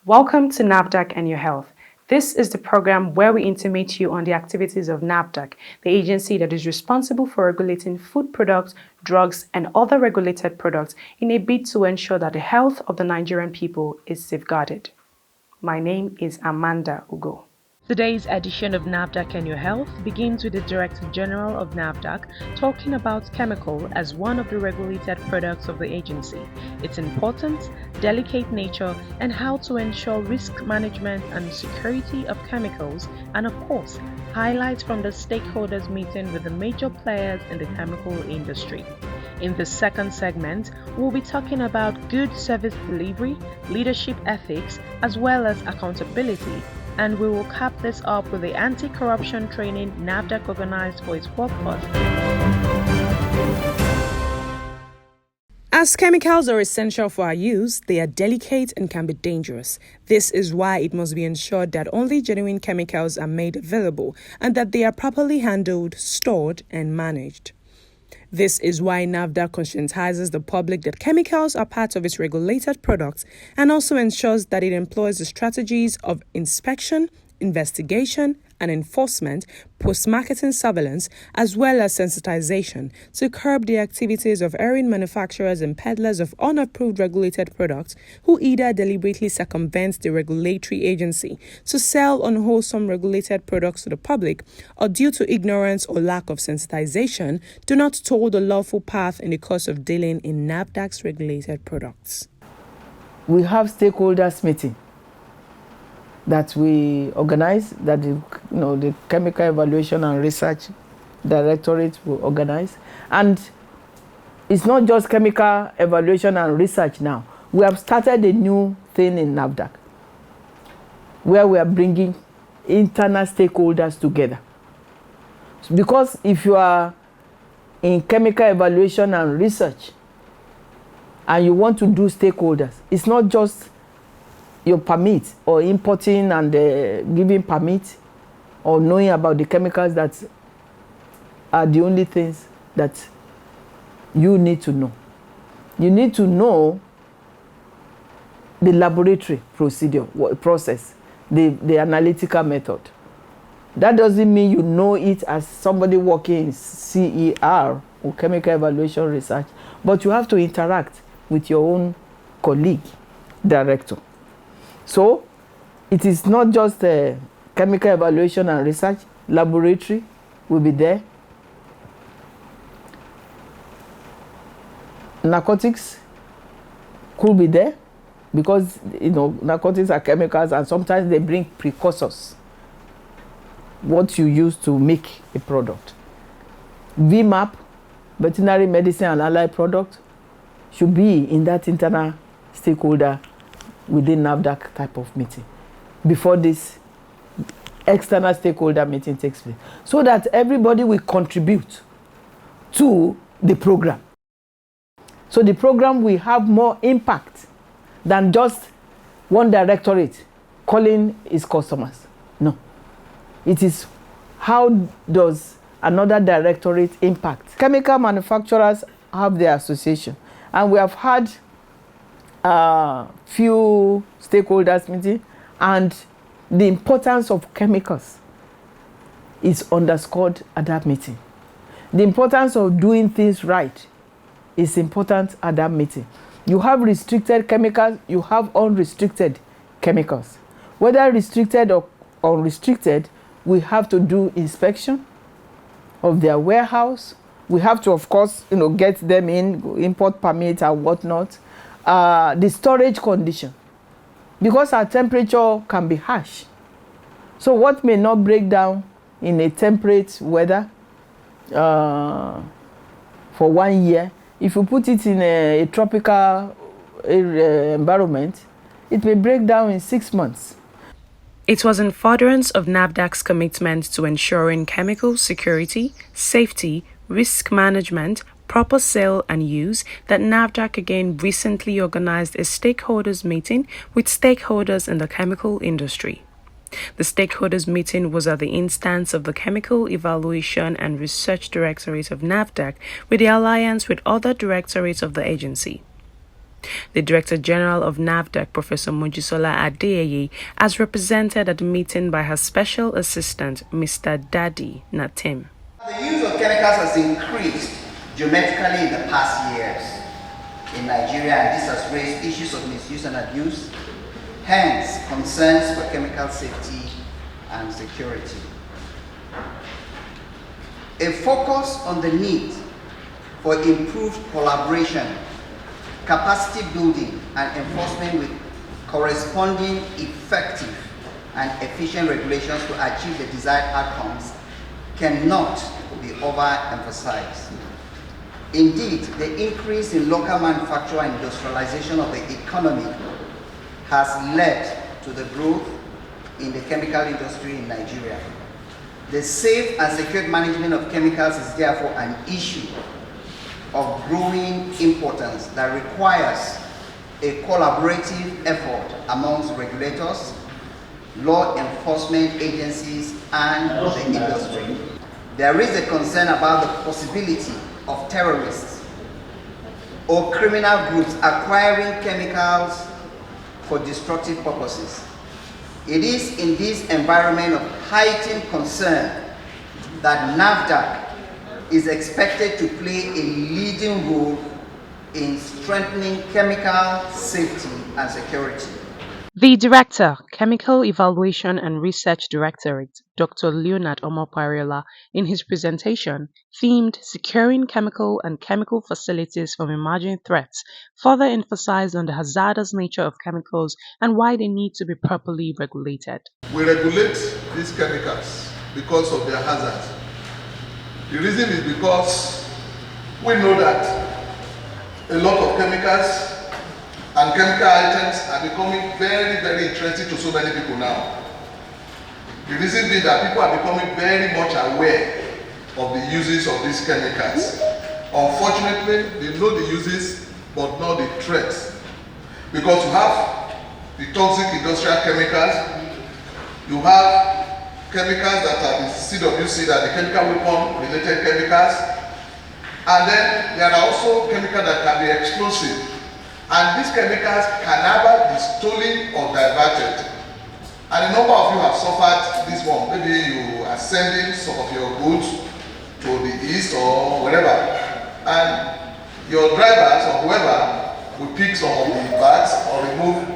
Welcome to NAFDAC and Your Health. This is the program where we intimate you on the activities of NAFDAC, the agency that is responsible for regulating food products, drugs, and other regulated products in a bid to ensure that the health of the Nigerian people is safeguarded. My name is Amanda Ugo. Today's edition of NAFDAC and Your Health begins with the Director General of NAFDAC talking about chemical as one of the regulated products of the agency, its importance, delicate nature, and how to ensure risk management and security of chemicals, and of course, highlights from the stakeholders meeting with the major players in the chemical industry. In the second segment, we'll be talking about good service delivery, leadership ethics, as well as accountability. And we will cap this up with the anti-corruption training NAFDAC organized for its workforce. As chemicals are essential for our use, they are delicate and can be dangerous. This is why it must be ensured that only genuine chemicals are made available and that they are properly handled, stored, and managed. This is why NAFDAC conscientizes the public that chemicals are part of its regulated products and also ensures that it employs the strategies of inspection, investigation, and enforcement, post-marketing surveillance, as well as sensitization to curb the activities of erring manufacturers and peddlers of unapproved regulated products who either deliberately circumvent the regulatory agency to sell unwholesome regulated products to the public or due to ignorance or lack of sensitization do not toe the lawful path in the course of dealing in NAFDAC's regulated products. We have stakeholders meeting that we organize, that the Chemical Evaluation and Research Directorate will organize. And it's not just chemical evaluation and research now. We have started a new thing in NAFDAC where we are bringing internal stakeholders together. Because if you are in chemical evaluation and research and you want to do stakeholders, it's not just your permit or importing and giving permit or knowing about the chemicals that are the only things that you need to know. You need to know the laboratory process, the analytical method. That doesn't mean you know it as somebody working in CER or chemical evaluation research, but you have to interact with your own colleague, director. So, it is not just chemical evaluation and research, laboratory will be there. Narcotics could be there because, narcotics are chemicals and sometimes they bring precursors, what you use to make a product. VMAP, veterinary medicine and allied product, should be in that internal stakeholder within NAFDAC type of meeting before this external stakeholder meeting takes place, so that everybody will contribute to the program. So the program will have more impact than just one directorate calling its customers. No. It is how does another directorate impact. Chemical manufacturers have their association, and we have had few stakeholders meeting, and the importance of chemicals is underscored at that meeting. The importance of doing things right is important at that meeting. You have restricted chemicals, you have unrestricted chemicals. Whether restricted or unrestricted, we have to do inspection of their warehouse. We have to, of course, get them in, import permit and whatnot. The storage condition, because our temperature can be harsh. So what may not break down in a temperate weather for 1 year, if you put it in a tropical environment, it may break down in 6 months. It was in furtherance of NAFDAC's commitment to ensuring chemical security, safety, risk management, proper sale and use that NAFDAC again recently organized a stakeholders meeting with stakeholders in the chemical industry. The stakeholders meeting was at the instance of the Chemical Evaluation and Research Directorate of NAFDAC with the alliance with other directorates of the agency. The Director General of NAFDAC, Professor Mojisola Adeyeye, as represented at the meeting by her Special Assistant, Mr. Dadi Natim. The use of chemicals has increased geometrically in the past years in Nigeria, and this has raised issues of misuse and abuse, hence concerns for chemical safety and security. A focus on the need for improved collaboration, capacity building, and enforcement with corresponding effective and efficient regulations to achieve the desired outcomes cannot be overemphasized. Indeed, the increase in local manufacture and industrialization of the economy has led to the growth in the chemical industry in Nigeria. The safe and secure management of chemicals is therefore an issue of growing importance that requires a collaborative effort amongst regulators, law enforcement agencies, and the industry. There is a concern about the possibility of terrorists or criminal groups acquiring chemicals for destructive purposes. It is in this environment of heightened concern that NAFDAC is expected to play a leading role in strengthening chemical safety and security. The Director, Chemical Evaluation and Research Directorate, Dr. Leonard Omopariola, in his presentation, themed Securing Chemical and Chemical Facilities from Emerging Threats, further emphasized on the hazardous nature of chemicals and why they need to be properly regulated. We regulate these chemicals because of their hazard. The reason is because we know that a lot of chemicals and chemical items are becoming very, very interesting to so many people now. The reason being that people are becoming very much aware of the uses of these chemicals. Unfortunately, they know the uses but not the threats. Because you have the toxic industrial chemicals, you have chemicals that are the CWC, that are the chemical weapon related chemicals, and then there are also chemicals that can be explosive. And these chemicals can never be stolen or diverted. And a number of you have suffered this one. Maybe you are sending some of your goods to the east or wherever, and your drivers or whoever will pick some of the bags or remove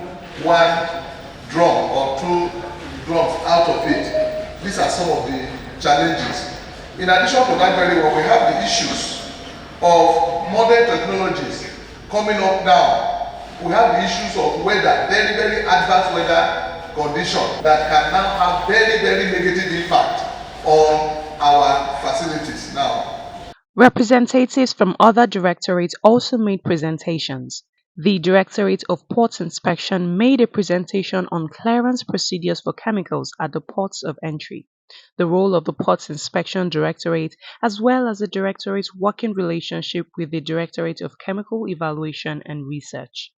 one drum or two drums out of it. These are some of the challenges. In addition to that very well, we have the issues of modern technologies coming up now. We have the issues of weather, very, very adverse weather conditions that can now have very, very negative impact on our facilities now. Representatives from other directorates also made presentations. The Directorate of Ports Inspection made a presentation on clearance procedures for chemicals at the ports of entry, the role of the Ports Inspection Directorate, as well as the Directorate's working relationship with the Directorate of Chemical Evaluation and Research.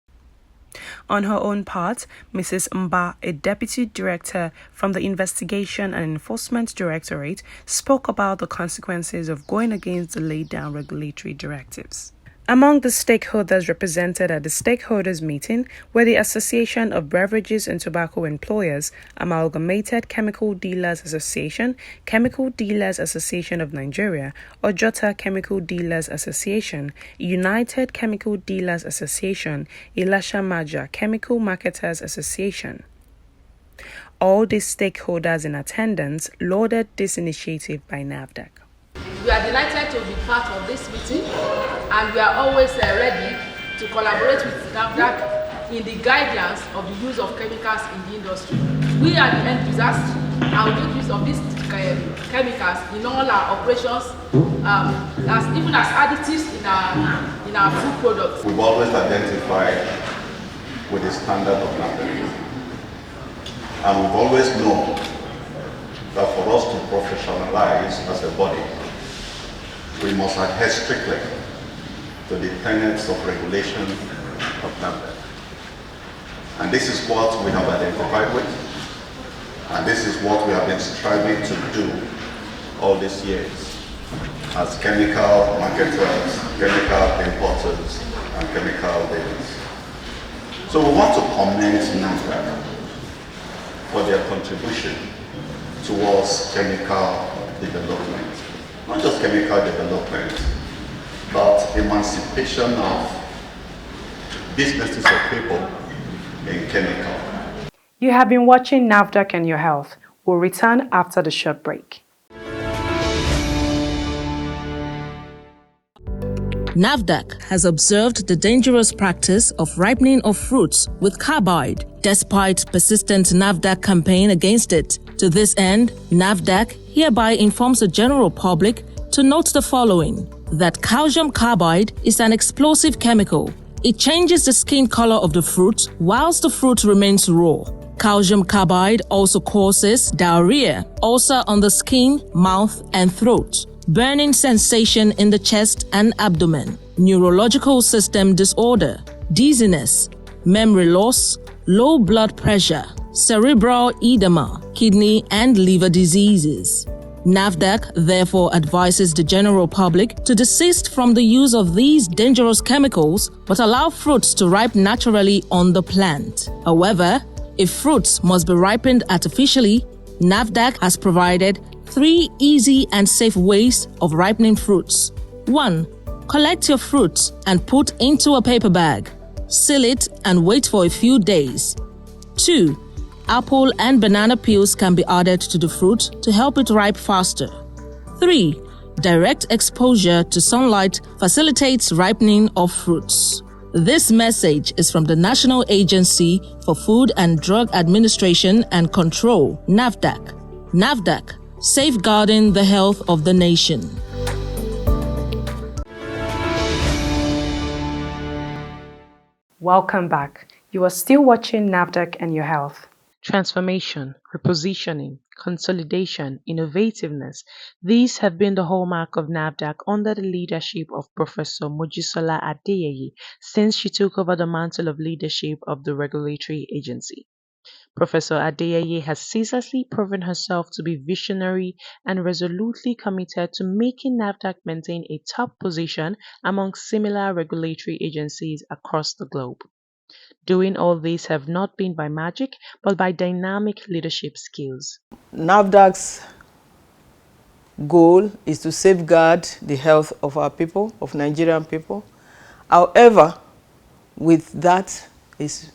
On her own part, Mrs. Mba, a Deputy Director from the Investigation and Enforcement Directorate, spoke about the consequences of going against the laid-down regulatory directives. Among the stakeholders represented at the stakeholders meeting were the Association of Beverages and Tobacco Employers, Amalgamated Chemical Dealers Association, Chemical Dealers Association of Nigeria, Ojota Chemical Dealers Association, United Chemical Dealers Association, Elisha Maja Chemical Marketers Association. All these stakeholders in attendance lauded this initiative by NAFDAC. We are delighted to be part of this meeting, and we are always ready to collaborate with NAFDAC in the guidelines of the use of chemicals in the industry. We are the end users, and we make use of these chemicals in all our operations, even as additives in our food products. We've always identified with the standard of NAFDAC, and we've always known that for us to professionalize as a body, we must adhere strictly to the tenets of regulation of NAFDAC. And this is what we have identified with, and this is what we have been striving to do all these years as chemical marketers, chemical importers, and chemical dealers. So we want to commend NAFDAC for their contribution towards chemical development. Not just chemical development, but emancipation of businesses of people in chemical. You have been watching NAFDAC and Your Health. We'll return after the short break. NAFDAC has observed the dangerous practice of ripening of fruits with carbide, despite persistent NAFDAC campaign against it. To this end, NAFDAC hereby informs the general public to note the following: that calcium carbide is an explosive chemical. It changes the skin color of the fruit whilst the fruit remains raw. Calcium carbide also causes diarrhea, ulcer on the skin, mouth, and throat, burning sensation in the chest and abdomen, neurological system disorder, dizziness, memory loss, low blood pressure, cerebral edema, kidney and liver diseases. NAFDAC therefore advises the general public to desist from the use of these dangerous chemicals but allow fruits to ripen naturally on the plant. However, if fruits must be ripened artificially, NAFDAC has provided 3 easy and safe ways of ripening fruits. 1. Collect your fruits and put into a paper bag. Seal it and wait for a few days. 2. Apple and banana peels can be added to the fruit to help it ripe faster. 3. Direct exposure to sunlight facilitates ripening of fruits. This message is from the National Agency for Food and Drug Administration and Control, NAFDAC. NAFDAC, safeguarding the health of the nation. Welcome back. You are still watching NAFDAC and Your Health. Transformation, repositioning, consolidation, innovativeness. These have been the hallmark of NAFDAC under the leadership of Professor Mojisola Adeyeye since she took over the mantle of leadership of the regulatory agency. Professor Adeyeye has ceaselessly proven herself to be visionary and resolutely committed to making NAFDAC maintain a top position among similar regulatory agencies across the globe. Doing all this have not been by magic, but by dynamic leadership skills. NAFDAC's goal is to safeguard the health of our people, of Nigerian people. However, with that is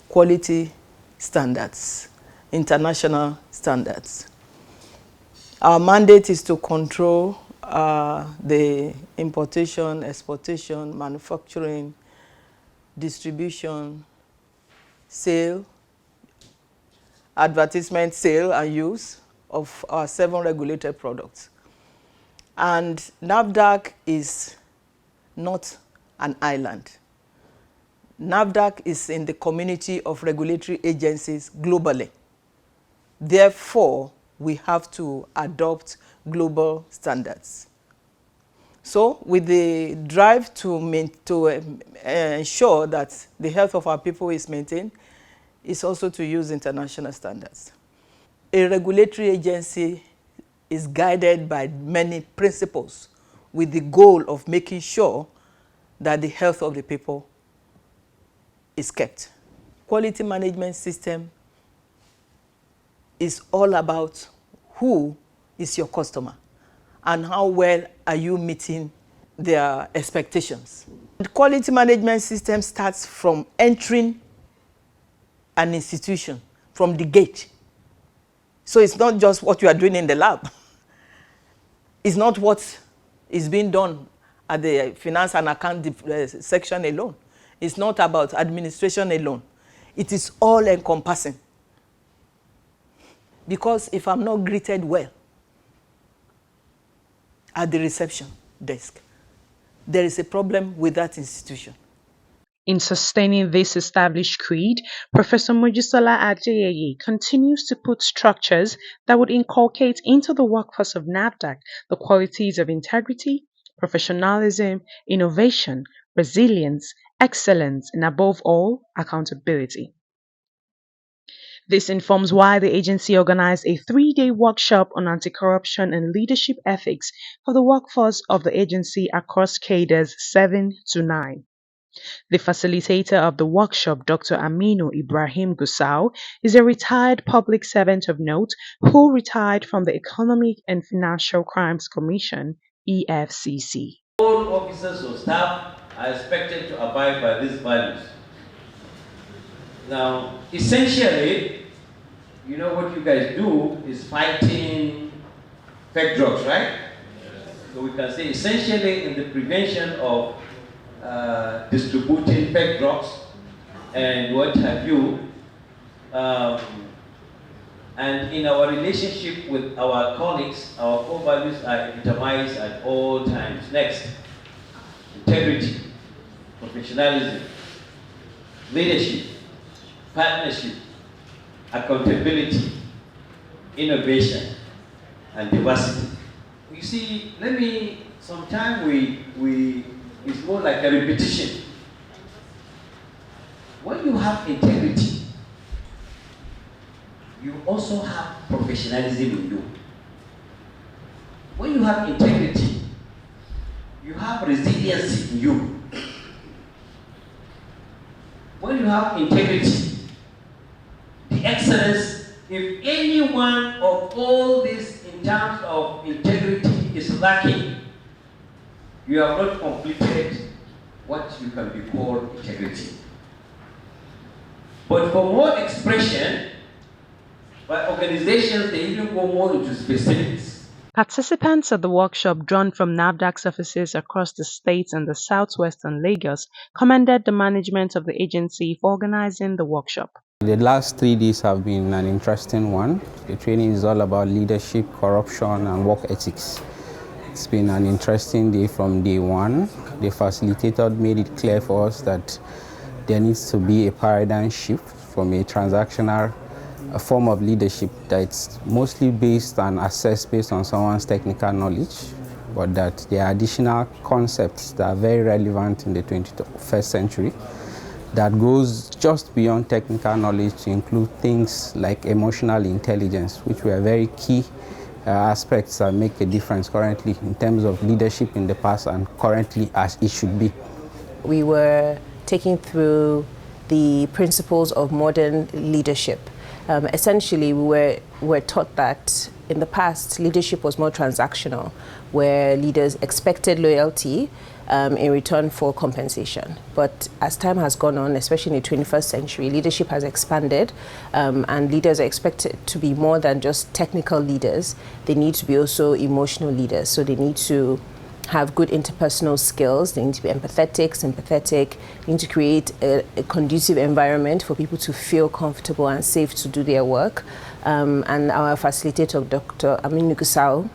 quality standards, international standards. Our mandate is to control the importation, exportation, manufacturing, distribution, sale, advertisement, sale, and use of our 7 regulated products. And NAFDAC is not an island. NAFDAC is in the community of regulatory agencies globally. Therefore, we have to adopt global standards. So, with the drive to ensure that the health of our people is maintained, is also to use international standards. A regulatory agency is guided by many principles with the goal of making sure that the health of the people is kept. Quality management system is all about who is your customer and how well are you meeting their expectations. The quality management system starts from entering an institution, from the gate. So it's not just what you are doing in the lab. It's not what is being done at the finance and account section alone. It's not about administration alone. It is all encompassing. Because if I'm not greeted well at the reception desk, there is a problem with that institution. In sustaining this established creed, Professor Mojisola Adeyeye continues to put structures that would inculcate into the workforce of NAFDAC the qualities of integrity, professionalism, innovation, resilience, excellence, and above all, accountability. This informs why the agency organized a 3-day workshop on anti-corruption and leadership ethics for the workforce of the agency across cadres 7 to 9. The facilitator of the workshop, Dr. Aminu Ibrahim Gusau, is a retired public servant of note who retired from the Economic and Financial Crimes Commission, EFCC. All officers or staff are expected to abide by these values. Now, essentially, you know what you guys do is fighting fake drugs, right? So we can say essentially in the prevention of distributing fake drugs and what have you, and in our relationship with our colleagues, our core values are determined at all times. Next, integrity, professionalism, leadership, partnership, accountability, innovation, and diversity. You see, sometimes it's more like a repetition. When you have integrity, you also have professionalism in you. When you have integrity, you have resilience in you. When you have integrity, the excellence, if any one of all this in terms of integrity is lacking, you have not completed what you can be called integrity. But for more expression, by organizations, they even go more into specifics. Participants at the workshop, drawn from NAFDAC's offices across the states and the southwest and Lagos, commended the management of the agency for organizing the workshop. The last 3 days have been an interesting one. The training is all about leadership, corruption, and work ethics. It's been an interesting day from day one. The facilitator made it clear for us that there needs to be a paradigm shift from a transactional form of leadership that's mostly based and assessed based on someone's technical knowledge, but that there are additional concepts that are very relevant in the 21st century that goes just beyond technical knowledge to include things like emotional intelligence, which were very key aspects that make a difference currently in terms of leadership in the past and currently as it should be. We were taking through the principles of modern leadership. Essentially, we were taught that in the past, leadership was more transactional, where leaders expected loyalty in return for compensation. But as time has gone on, especially in the 21st century, leadership has expanded, and leaders are expected to be more than just technical leaders. They need to be also emotional leaders. So they need to have good interpersonal skills. They need to be empathetic, sympathetic. They need to create a conducive environment for people to feel comfortable and safe to do their work. And our facilitator, Dr. Aminu Gusau,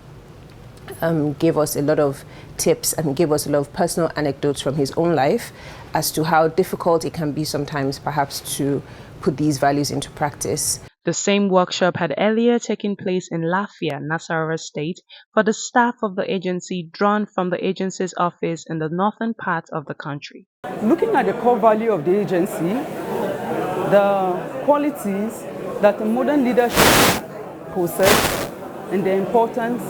gave us a lot of tips and gave us a lot of personal anecdotes from his own life as to how difficult it can be sometimes perhaps to put these values into practice. The same workshop had earlier taken place in Lafia, Nasarawa State, for the staff of the agency drawn from the agency's office in the northern part of the country. Looking at the core value of the agency, the qualities that a modern leadership possesses and their importance,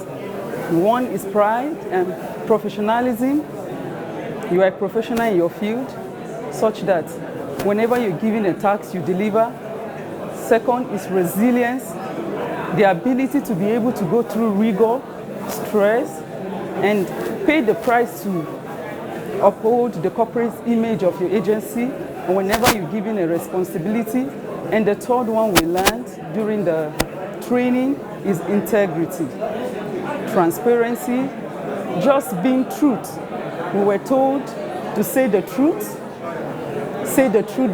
one is pride and professionalism. You are a professional in your field, such that whenever you're given a task, you deliver. Second is resilience, the ability to be able to go through rigor, stress, and pay the price to uphold the corporate image of your agency and whenever you're given a responsibility. And the third one we learned during the training is integrity, transparency, just being truth. We were told to say the truth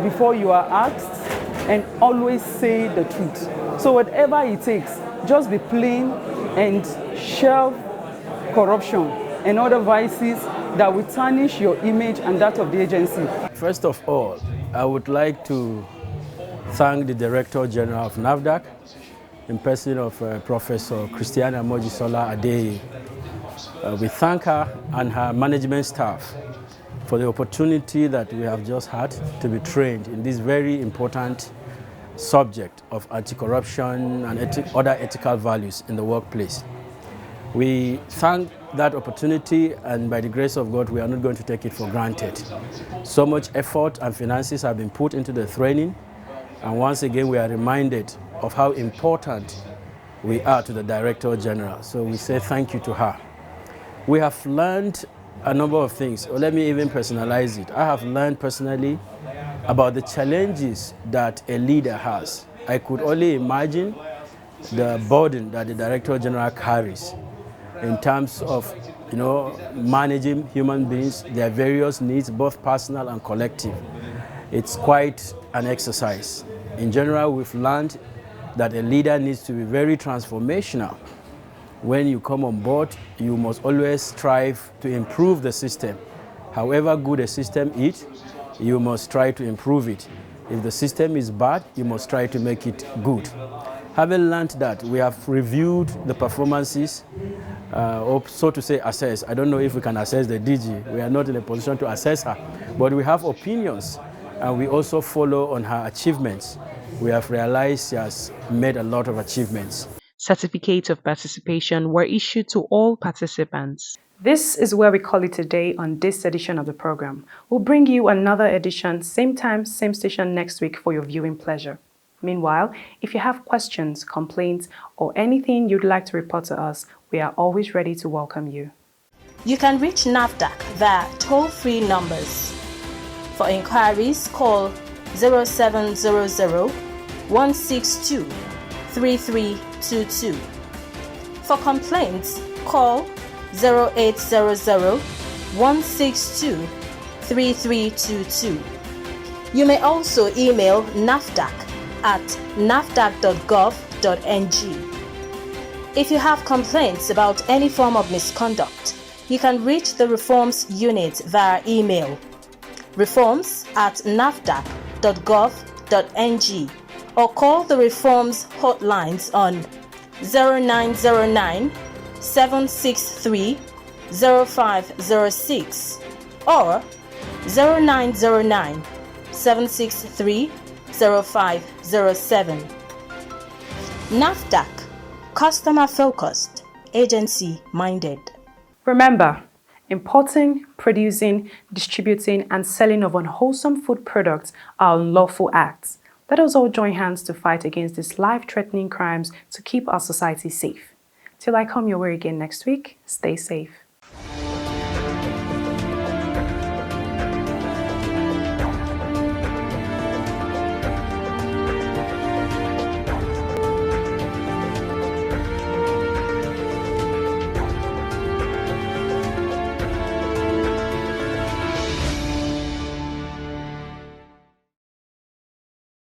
before you are asked, and always say the truth. So whatever it takes, just be plain and shelve corruption and other vices that will tarnish your image and that of the agency. First of all, I would like to thank the Director General of NAFDAC in person of Professor Christiana Mojisola Adeye. We thank her and her management staff for the opportunity that we have just had to be trained in this very important subject of anti-corruption and other ethical values in the workplace. We thank that opportunity, and by the grace of God, we are not going to take it for granted. So much effort and finances have been put into the training, and once again, we are reminded of how important we are to the Director General. So we say thank you to her. We have learned a number of things, or let me even personalize it. I have learned personally about the challenges that a leader has. I could only imagine the burden that the Director General carries in terms of managing human beings, their various needs, both personal and collective. It's quite an exercise. In general, we've learned that a leader needs to be very transformational. When you come on board, you must always strive to improve the system. However good a system is, you must try to improve it. If the system is bad, you must try to make it good. Having learned that, we have reviewed the performances, or so to say assess. I don't know if we can assess the DG. We are not in a position to assess her, but we have opinions, and we also follow on her achievements. We have realized she has made a lot of achievements. Certificates of participation were issued to all participants. This is where we call it a day on this edition of the program. We'll bring you another edition, same time, same station next week for your viewing pleasure. Meanwhile, if you have questions, complaints, or anything you'd like to report to us, we are always ready to welcome you. You can reach NAFDAC via toll-free numbers. For inquiries, call 0700 162 3322. For complaints, call 0800 162 3322. You may also email NAFDAC at nafdac.gov.ng. If you have complaints about any form of misconduct, you can reach the Reforms Unit via email reforms@nafdac.gov.ng or call the Reforms hotlines on 0909 763 0506 or 0909 763 0507. NAFDAC, customer focused, agency minded. Remember, importing, producing, distributing, and selling of unwholesome food products are unlawful acts. Let us all join hands to fight against these life-threatening crimes to keep our society safe. Till I come your way again next week, stay safe.